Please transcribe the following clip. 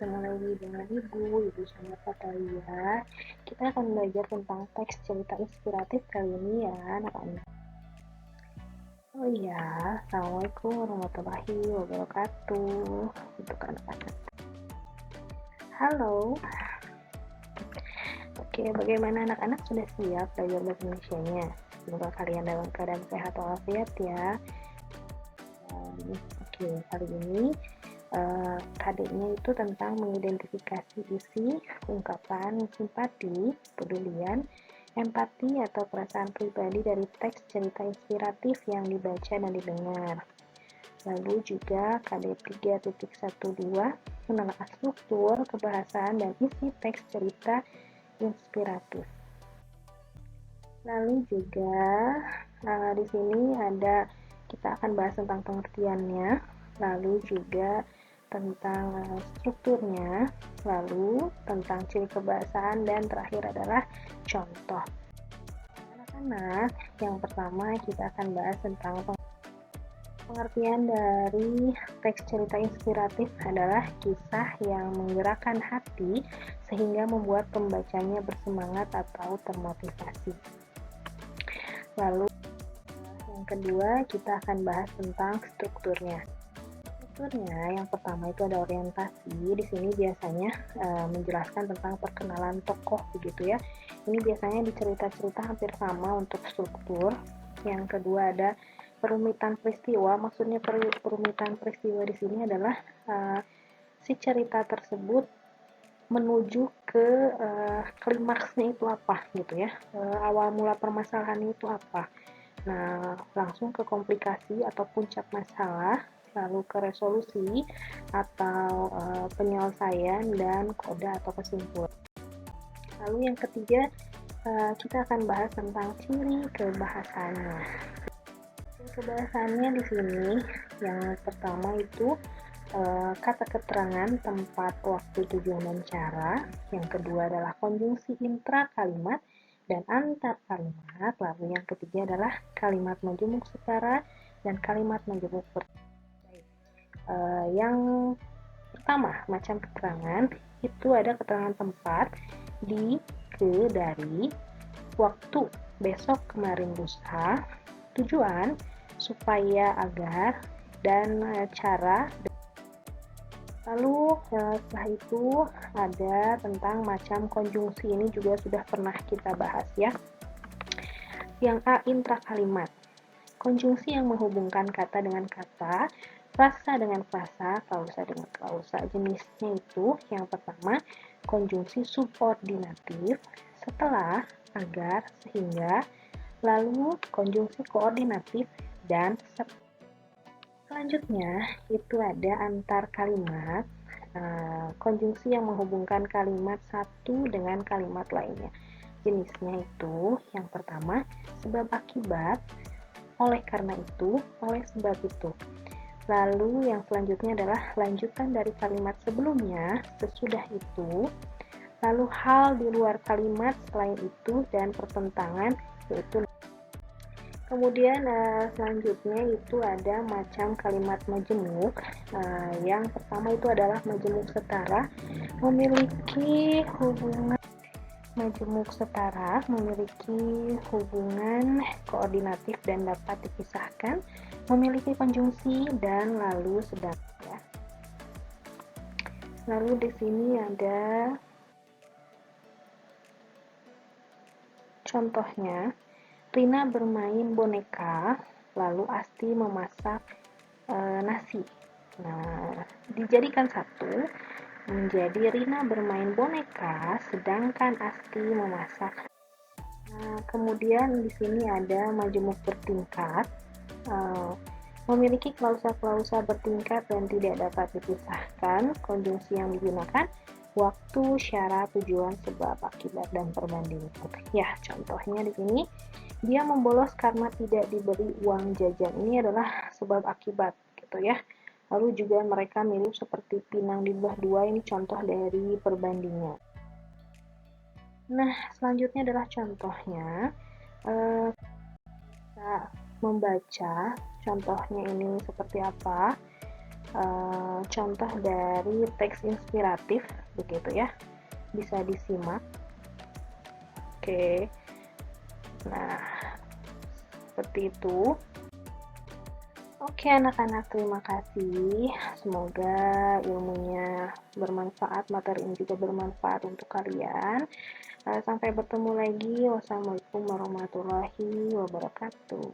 Ketemu lagi dengan Ibu sama Fatalia. Kita akan belajar tentang teks cerita inspiratif kali ini ya, anak-anak. Oh iya, Assalamualaikum warahmatullahi wabarakatuh untuk anak-anak. Halo. Oke, bagaimana anak-anak sudah siap belajar bahasa Indonesianya? Semoga kalian dalam keadaan sehat walafiat ya. Oke, kali ini KD-nya itu tentang mengidentifikasi isi, ungkapan, simpati, pedulian, empati atau perasaan pribadi dari teks cerita inspiratif yang dibaca dan didengar. Lalu juga KD 3.12 menelaah struktur, kebahasaan, dan isi teks cerita inspiratif. Lalu juga di sini ada kita akan bahas tentang pengertiannya, lalu juga tentang strukturnya, lalu tentang ciri kebahasaan, dan terakhir adalah contoh. Anak-anak, yang pertama kita akan bahas tentang pengertian dari teks cerita inspiratif adalah kisah yang menggerakkan hati sehingga membuat pembacanya bersemangat atau termotivasi. Lalu yang kedua kita akan bahas tentang strukturnya. Strukturnya yang pertama itu ada orientasi. Di sini biasanya menjelaskan tentang perkenalan tokoh begitu ya. Ini biasanya di cerita-cerita hampir sama untuk struktur. Yang kedua ada perumitan peristiwa. Maksudnya perumitan peristiwa di sini adalah si cerita tersebut menuju ke klimaksnya itu apa gitu ya. Awal mula permasalahannya itu apa. Nah, langsung ke komplikasi atau puncak masalah, lalu ke resolusi atau penyelesaian dan koda atau kesimpulan. Lalu yang ketiga, kita akan bahas tentang ciri kebahasannya. Ciri kebahasannya di sini yang pertama itu kata keterangan, tempat, waktu, tujuan, dan cara. Yang kedua adalah konjungsi intra kalimat dan antar kalimat. Lalu yang ketiga adalah kalimat majemuk setara dan kalimat majemuk bertikai. Yang pertama, macam keterangan itu ada keterangan tempat, di, ke, dari, waktu, besok, kemarin, lusa, tujuan, supaya, agar, dan cara. Lalu setelah itu ada tentang macam konjungsi, ini juga sudah pernah kita bahas ya. Yang A, intrakalimat. Konjungsi yang menghubungkan kata dengan kata, frasa dengan frasa, klausa dengan klausa. Jenisnya itu yang pertama konjungsi subordinatif, setelah, agar, sehingga, lalu konjungsi koordinatif, dan selanjutnya itu ada antar kalimat, konjungsi yang menghubungkan kalimat satu dengan kalimat lainnya. Jenisnya itu yang pertama sebab akibat, oleh karena itu, oleh sebab itu. Lalu yang selanjutnya adalah lanjutan dari kalimat sebelumnya, sesudah itu, lalu hal di luar kalimat selain itu, dan pertentangan, yaitu. Kemudian selanjutnya itu ada macam kalimat majemuk. Yang pertama itu adalah majemuk setara, memiliki hubungan koordinatif dan dapat dipisahkan, memiliki konjungsi dan lalu sedang ya. Lalu di sini ada contohnya. Rina bermain boneka, lalu Asti memasak nasi. Nah, dijadikan satu menjadi Rina bermain boneka, sedangkan Asti memasak. Nah, kemudian di sini ada majemuk bertingkat, memiliki klausa-klausa bertingkat dan tidak dapat dipisahkan. Konjungsi yang digunakan waktu, syarat, tujuan, sebab, akibat, dan perbandingan. Ya, contohnya di sini dia membolos karena tidak diberi uang jajan. Ini adalah sebab akibat gitu ya. Lalu juga mereka mirip seperti pinang di belah dua. Ini contoh dari perbandingan. Nah, selanjutnya adalah contohnya. Kita membaca contohnya ini seperti apa. contoh dari teks inspiratif begitu ya, bisa disimak. Oke, nah seperti itu. Oke anak-anak, terima kasih. Semoga ilmunya bermanfaat, materi ini juga bermanfaat untuk kalian. Sampai bertemu lagi. Wassalamualaikum warahmatullahi wabarakatuh.